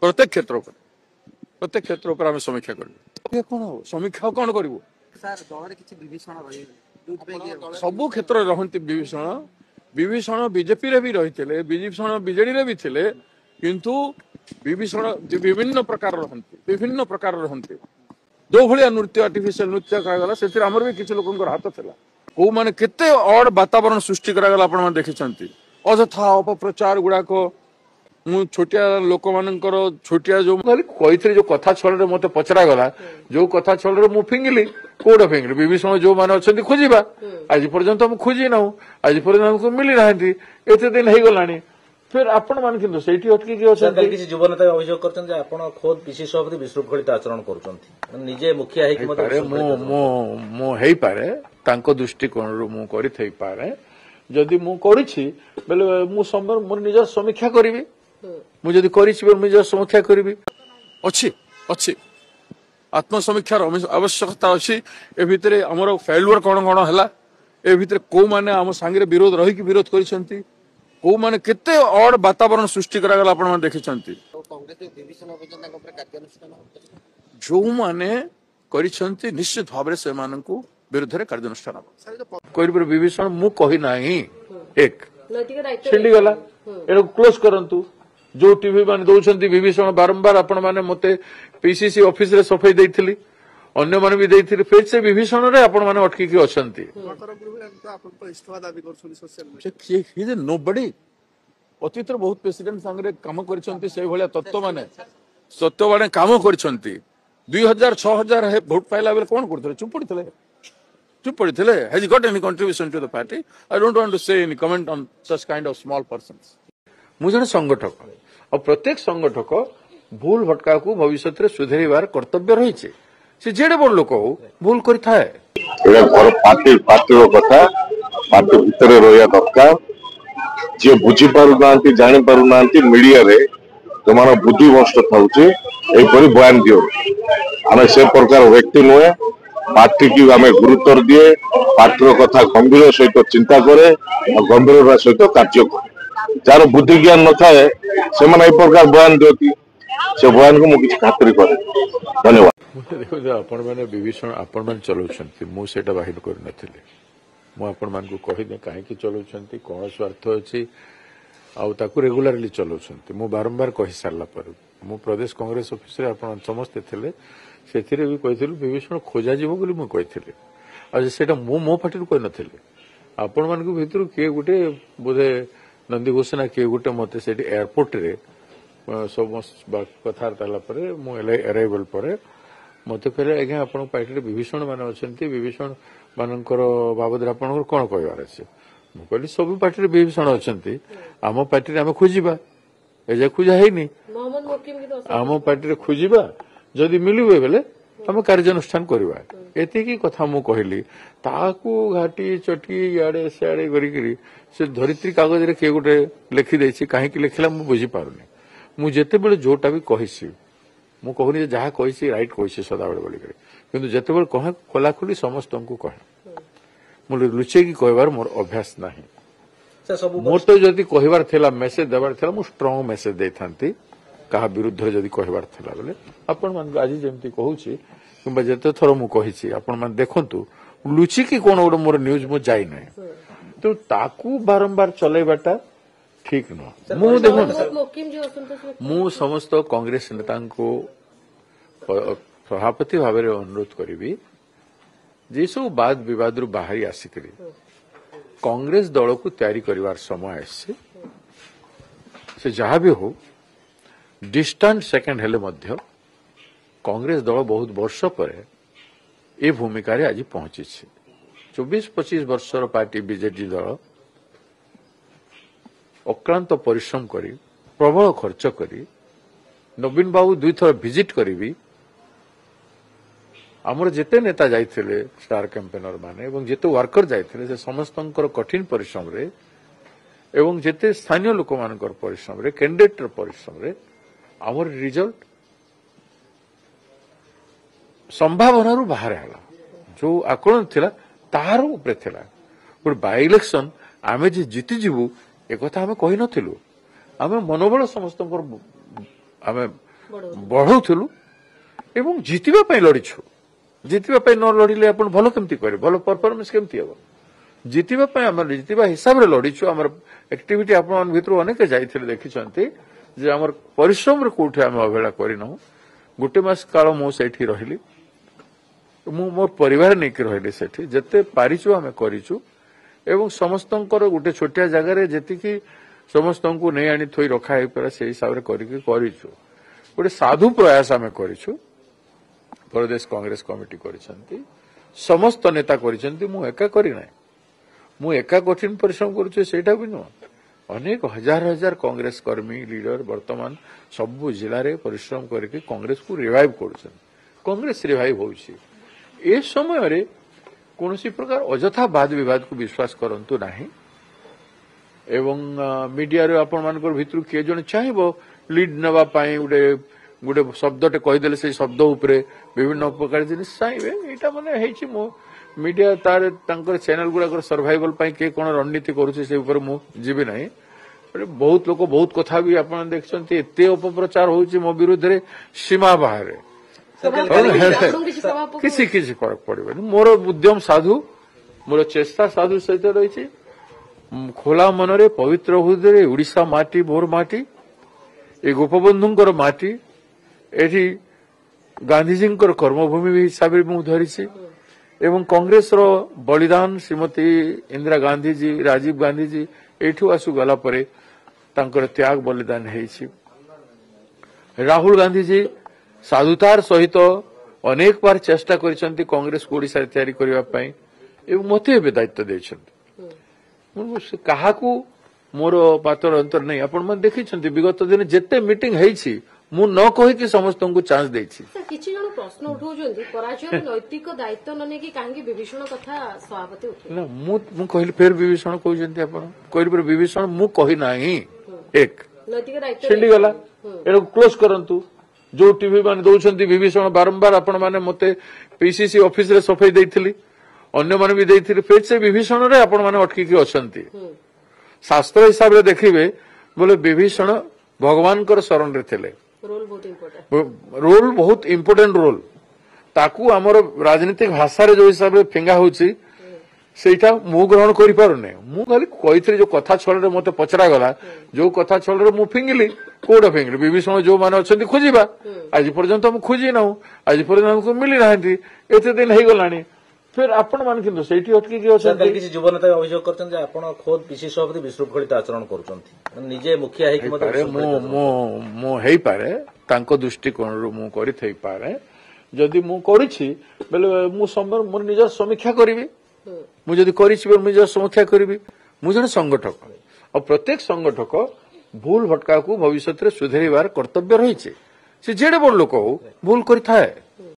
प्रत्येक क्षेत्र पर आम समीक्षा कर कौन हम समीक्षा कौन करूँ सबू क्षेत्र रहती विभीषण बीजेपी रे भी रही विभीषण बीजेडी भी थे किंतु विभीषण विभिन्न प्रकार रहती जो भाया नृत्य आर्टिफिशियल नृत्य करागला से आमर भी किसी लोक हाथ था कौ मैंने केते अड वातावरण सृष्टि करागला आपण देखिं अଯଥା अपप्रचार गुड़ाक मु छोटिया लोक मानकर छोटिया जो कही जो कथा छल मत पचरागला जो कथा छल मु फिंगिली कौटे फिंगिली विभीषण जो मैंने अच्छा खोजा आज पर्यंत मुझे खोजी ना आज पर्यंत मिली ना एत दिन हो गला फिर आपण मान किंतु सेठी अटकी किसी युव नेता अभियोग करछन जे आपण खोद पीसी सभापति विशृंखलित आचरण करूछन निजे मुखिया है कि मो हेई पारे तांको दृष्टिकोण रु मु करि थई पारे जदि मु करिछि बेले मु मोर निज समीक्षा करिवि मु जदि करिछि बेले निज समीक्षा करिवि अछि आत्म समीक्षार आवश्यकता अछि ए भितरे हमर फेल्युअर कोन कोन हला ए भितरे को माने हम संगे विरोध रही कि विरोध करिसंती कौ मैंने केते अड वातावरण सृष्टि करागला आपण देखिं जो मैंने करिसंती निश्चित भाव से विरुद्ध कार्यानुष्ठान कर विभीषण मु कही ना एक छिंडीगला ए क्लोज करंतु जो टीवी मान दौरान विभीषण बारंबार आपण मैंने मते पीसीसी ऑफिस रे सफाई देइथिली अन्य माने भी देइथिली फिर से विभीषण रे आपण माने अटकी की अछंती नोबडी अतीत बहुत प्रेसिडेंट संगे काम करिसंती से भलिया तत्व माने सत्य माने काम करिसंती 2000-6000 वोट पाइला बेले कोन करथले चुप पड़िथिले has got any contribution to the party I don't want to say any comment on such kind of small persons मु जने संगठक और प्रत्येक संगठक भूल भटका को भविष्य रे सुधारिबार कर्तव्य रहिছে से जेडे बड़ लोक हो भूल करि थाए पार्टी कथा पार्टी भितर रहा दरकार जी बुझी पारु जानी पारु मीडिया रे जो मान बुद्धि भ्रष्ट थाउचे बयान दियो आम से प्रकार व्यक्ति नुहे पार्टी की आम गुरुत्व दिए पार्टी कथा गंभीर सहित चिंता करे और गंभीर सहित कार्य करे जार बुद्धि ज्ञान न थाए से प्रकार बयान दियती से बयान को मुझे खातिर करे धन्यवाद देखो आपण मैंने विभीषण आपण मैंने चलाउछंती मु सेटा बाहिर कर नथिले मु आपण मान को कहि दे काहे कि चलाउछंती कोन स्वार्थ अछि आउ ताकू रेगुलरली चलाउछंती मु बारंबार कहि सारला पर मु प्रदेश कांग्रेस ऑफिस रे आपण समस्त थिले सेथिरे भी कहिथिलु विभीषण खोजा जीवो बोली मु कहिथिले आ सेटा मो पार्टी रो कहि नथिले आपण मान को भितर के गुटे बोधे नंदी घोषणा के गुटे मते सेठी एयरपोर्ट रे समस्त कथबार्ता मु अराइवल पर मत कहले आज्ञा आप पार्टी विभीषण मान अच्छा विभीषण मानकर बाबद आप कौन कहबार अच्छे मुझे कहली सब पार्टी विभीषण अच्छा आम पार्टी आम खोजा एजा खोजा है आम पार्टी खोजा जदि मिलवे बेले आम कार्यानुष्ठान करवा एति कथा मु कहली ताकू घाटी चटी इे सियाड़े कर धरित्री कागज रे किए गोटे लिखिदे कहीं लिखला मुझे बुझी पारुनी मु जेते बेले जोटा भी कहिसी मु कहनी जहाँ कही राइट कही सदाबले बोल कि जिते कहे खोलाखोली समस्त को कहे मुझे लुचे कहबार मोर अभ्यास ना मोर तो जदि कहबार थिला मेसेज देबार थिला मु स्ट्रांग मेसेज दे थांती कहा विरुद्ध जदि कहबार थिला बेले आपण मान आज जेमती कहूची किंबा जेते थर मु कहिची आपण मान देखंतु लुची की कोन ओड मोर न्यूज मु जाई नै तो ताकू बारंबार चलेबाटा ठीक न मु देखो मु समस्त कांग्रेस नेता को सभापति भाव में अनुरोध करी जे सब वाद विवाद रु बाहरी आसिक कांग्रेस दल को तैयारी करिवार समय आसे से जहाँ भी हो डिस्टेंट सेकेंड हेले मध्य कांग्रेस दल बहुत वर्ष पर ए भूमिका आज पहुंची 24-25 वर्षर पार्टी बीजेडी दल अक्लांत परिश्रम करी प्रबल खर्च करी नवीन बाबू 2 थर विजिट करी आमर जेते नेता जाइथिले स्टार कैंपेनर माने एवं जेते वर्कर जाइथिले से समस्तंकर कठिन परिश्रम रे एवं जेते स्थानीय लोक मानकर परिश्रम रे कैंडिडेट परिश्रम रे आमर रिजल्ट संभावना रु बाहर हला जो आकलन थिला तार ऊपर थिला पर बाय इलेक्शन आमे जे जीति जीवु एक आम कही नथिलु आमे मनोबल समस्त आमे ବଢଉଥିଲୁ ଏବଂ ଜିତିବା ପାଇଁ ଲଢିଛୁ। ଜିତିବା ପାଇଁ ନ ଲଢିଲେ ଆପଣ ଭଲ କେମିତି କରିବେ, ଭଲ ପରଫରମେନ୍ସ କେମିତି ହେବ? ଜିତିବା ପାଇଁ ଆମର ଜିତିବା ହିସାବରେ ଲଢିଛୁ। ଆମର ଆକ୍ଟିଭିଟି ଆପଣମାନଙ୍କ ଭିତରୁ ଅନେକ ଯାଇଥିଲେ ଦେଖିଛନ୍ତି ଯେ ଆମର ପରିଶ୍ରମରେ କୋଉଠି ଆମେ ଅବହେଳା କରିନାହୁଁ। ଗୋଟେ ମାସ କାଳ ମୁଁ ସେଇଠି ରହିଲି, ମୁଁ ମୋର ପରିବାର ନେଇକି ରହିଲି ସେଠି। ଯେତେ ପାରିଛୁ ଆମେ କରିଛୁ ଏବଂ ସମସ୍ତଙ୍କର ଗୋଟେ ଛୋଟିଆ ଜାଗାରେ ଯେତିକି ସମସ୍ତଙ୍କୁ ନେଇ ଆଣି ଥୋଇ ରଖା ହେଇପାରେ ସେଇ ହିସାବରେ କରିକି କରିଛୁ। ଗୋଟେ ସାଧୁ ପ୍ରୟାସ ଆମେ କରିଛୁ। ପ୍ରଦେଶ କଂଗ୍ରେସ କମିଟି କରିଛନ୍ତି, ସମସ୍ତ ନେତା କରିଛନ୍ତି, ମୁଁ ଏକା କରିନାହିଁ। ମୁଁ ଏକା କଠିନ ପରିଶ୍ରମ କରୁଛି ସେଇଟା ବି ନୁହଁ। ଅନେକ ହଜାର ହଜାର କଂଗ୍ରେସ କର୍ମୀ ଲିଡର ବର୍ତ୍ତମାନ ସବୁ ଜିଲ୍ଲାରେ ପରିଶ୍ରମ କରିକି କଂଗ୍ରେସକୁ ରିଭାଇଭ୍ କରୁଛନ୍ତି। କଂଗ୍ରେସ ରିଭାଇଭ୍ ହେଉଛି। ଏ ସମୟରେ କୌଣସି ପ୍ରକାର ଅଯଥା ବାଦ ବିବାଦକୁ ବିଶ୍ୱାସ କରନ୍ତୁ ନାହିଁ ଏବଂ ମିଡିଆରେ ଆପଣମାନଙ୍କର ଭିତରୁ କିଏ ଜଣେ ଚାହିଁବ ଲିଡ୍ ନେବା ପାଇଁ ଗୋଟେ ଶବ୍ଦଟେ କହିଦେଲେ ସେଇ ଶବ୍ଦ ଉପରେ ବିଭିନ୍ନ ପ୍ରକାର ଜିନିଷ ଚାହିଁବେ, ଏଇଟା ମାନେ ହେଇଛି। ମୁଁ ମିଡିଆ ତାଙ୍କର ଚ୍ୟାନେଲ ଗୁଡାକର ସର୍ଭାଇଭାଲ ପାଇଁ କିଏ କଣ ରଣନୀତି କରୁଛି ସେ ଉପରେ ମୁଁ ଯିବି ନାହିଁ। ବହୁତ ଲୋକ ବହୁତ କଥା ବି ଆପଣ ଦେଖିଛନ୍ତି, ଏତେ ଅପପ୍ରଚାର ହଉଛି ମୋ ବିରୁଦ୍ଧରେ ସୀମା ବାହାରେ। କିଛି କିଛି ଫରକ ପଡିବନି। ମୋର ଉଦ୍ୟମ ସାଧୁ, ମୋର ଚେଷ୍ଟା ସାଧୁ ସହିତ ରହିଛି। ଖୋଲା ମନରେ ପବିତ୍ର ହୃଦୟରେ ଓଡ଼ିଶା ମାଟି ମୋର ମାଟି, ଏ ଗୋପବନ୍ଧୁଙ୍କର ମାଟି, ଏଠି ଗାନ୍ଧିଜୀଙ୍କର କର୍ମଭୂମି ହିସାବରେ ମୁଁ ଧରିଛି ଏବଂ କଂଗ୍ରେସର ବଳିଦାନ ଶ୍ରୀମତୀ ଇନ୍ଦିରା ଗାନ୍ଧିଜୀ, ରାଜୀବ ଗାନ୍ଧିଜୀ ଏଇଠୁ ଆସୁଗଲା ପରେ ତାଙ୍କର ତ୍ୟାଗ ବଳିଦାନ ହେଇଛି। ରାହୁଲ ଗାନ୍ଧିଜୀ ସାଧୁତାର ସହିତ ଅନେକ ବାର ଚେଷ୍ଟା କରିଛନ୍ତି କଂଗ୍ରେସକୁ ଓଡ଼ିଶାରେ ତିଆରି କରିବା ପାଇଁ ଏବଂ ମୋତେ ଏବେ ଦାୟିତ୍ୱ ଦେଇଛନ୍ତି। କାହାକୁ ମୋର ପାତର ଅନ୍ତର ନାହିଁ। ଆପଣମାନେ ଦେଖିଛନ୍ତି ବିଗତ ଦିନେ ଯେତେ ମିଟିଂ ହେଇଛି ମୁଁ ନ କହିକି ସମସ୍ତଙ୍କୁ ଚାନ୍ସ ଦେଇଛି। କିଛି ଜଣ ପ୍ରଶ୍ନ ଉଠାଉଛନ୍ତି ପରାଜୟର ନୈତିକ ଦାୟିତ୍ୱ ନ ନେଇକି କାହିଁକି ବିଭୀଷଣ କଥା ସଭାପତି ଉଠେଇଲେ? ନା ମୁଁ କହିଲି ଫେର ବିଭୀଷଣ କହୁଛନ୍ତି ଆପଣ, କହିଲି ବିଭୀଷଣ ମୁଁ କହି ନାହିଁ। ଏକ ନୈତିକ ଦାୟିତ୍ୱ ଛିଣ୍ଡିଗଲା, ଏଟାକୁ କ୍ଲୋଜ କରନ୍ତୁ। ଯୋଉ ଟିଭି ମାନେ ଦଉଛନ୍ତି ବିଭୀଷଣ ବାରମ୍ବାର ଆପଣ ମାନେ ମତେ ପିସିସି ଅଫିସରେ ସଫେଇ ଦେଇଥିଲି, ଅନ୍ୟମାନେ ବି ଦେଇଥିଲେ, ଫେର ସେ ବିଭୀଷଣରେ ଆପଣ ମାନେ ଅଟକିକି ଅଛନ୍ତି। ଶାସ୍ତ୍ର ହିସାବରେ ଦେଖିବେ ବୋଲେ ବିଭୀଷଣ ଭଗବାନଙ୍କର ଶରଣରେ ଥିଲେ। ରୋଲ ବହୁତ ଇମ୍ପୋର୍ଟାଣ୍ଟ ରୋଲ। ତାକୁ ଆମର ରାଜନୀତିକ ଭାଷାରେ ଯୋଉ ହିସାବରେ ଫିଙ୍ଗା ହଉଛି ସେଇଟା ମୁଁ ଗ୍ରହଣ କରିପାରୁନି। ମୁଁ ଖାଲି କହିଥିଲି ଯୋଉ କଥା ଛଳରେ ମତେ ପଚରାଗଲା, ଯୋଉ କଥା ଛଳରେ ମୁଁ ଫିଙ୍ଗିଲି, କୋଉଟା ଫିଙ୍ଗିଲି? ବିଭୀଷଣ ଯୋଉମାନେ ଅଛନ୍ତି ଖୋଜିବା। ଆଜି ପର୍ଯ୍ୟନ୍ତ ମୁଁ ଖୋଜି ନାହୁଁ, ଆଜି ପର୍ଯ୍ୟନ୍ତ ଆମକୁ ମିଳିନାହାନ୍ତି, ଏତେ ଦିନ ହେଇଗଲାଣି। ଫେର ଆପଣମାନେ କିନ୍ତୁ ସେଇଠି ଅଟକିକି ଅଛନ୍ତି। କିଛି ଯୁବ ନେତା ଅଭିଯୋଗ କରିଛନ୍ତି ଯେ ଆପଣ ଖୋଦ ପିସି ସଭାପତି ବିଶୃଙ୍ଖଳିତ ଆଚରଣ କରୁଛନ୍ତି, ନିଜେ ମୁଖିଆ ହେଇକି ମୁଁ ହେଇପାରେ, ତାଙ୍କ ଦୃଷ୍ଟିକୋଣରୁ ମୁଁ କରିଥାଇପାରେ। ଯଦି ମୁଁ କରିଛି ବୋଲେ ମୁଁ ମୋର ନିଜର ସମୀକ୍ଷା କରିବି। ମୁଁ ଯଦି କରିଛି ମୁଁ ନିଜର ସମୀକ୍ଷା କରିବି। ମୁଁ ଜଣେ ସଂଗଠକ ଆଉ ପ୍ରତ୍ୟେକ ସଂଗଠକ ଭୁଲ ଭଟକାକୁ ଭବିଷ୍ୟତରେ ସୁଧାରିବାର କର୍ତ୍ତବ୍ୟ ରହିଛି। ସେ ଯେଡ଼େ ବଡ଼ ଲୋକ ହଉ ଭୁଲ କରିଥାଏ।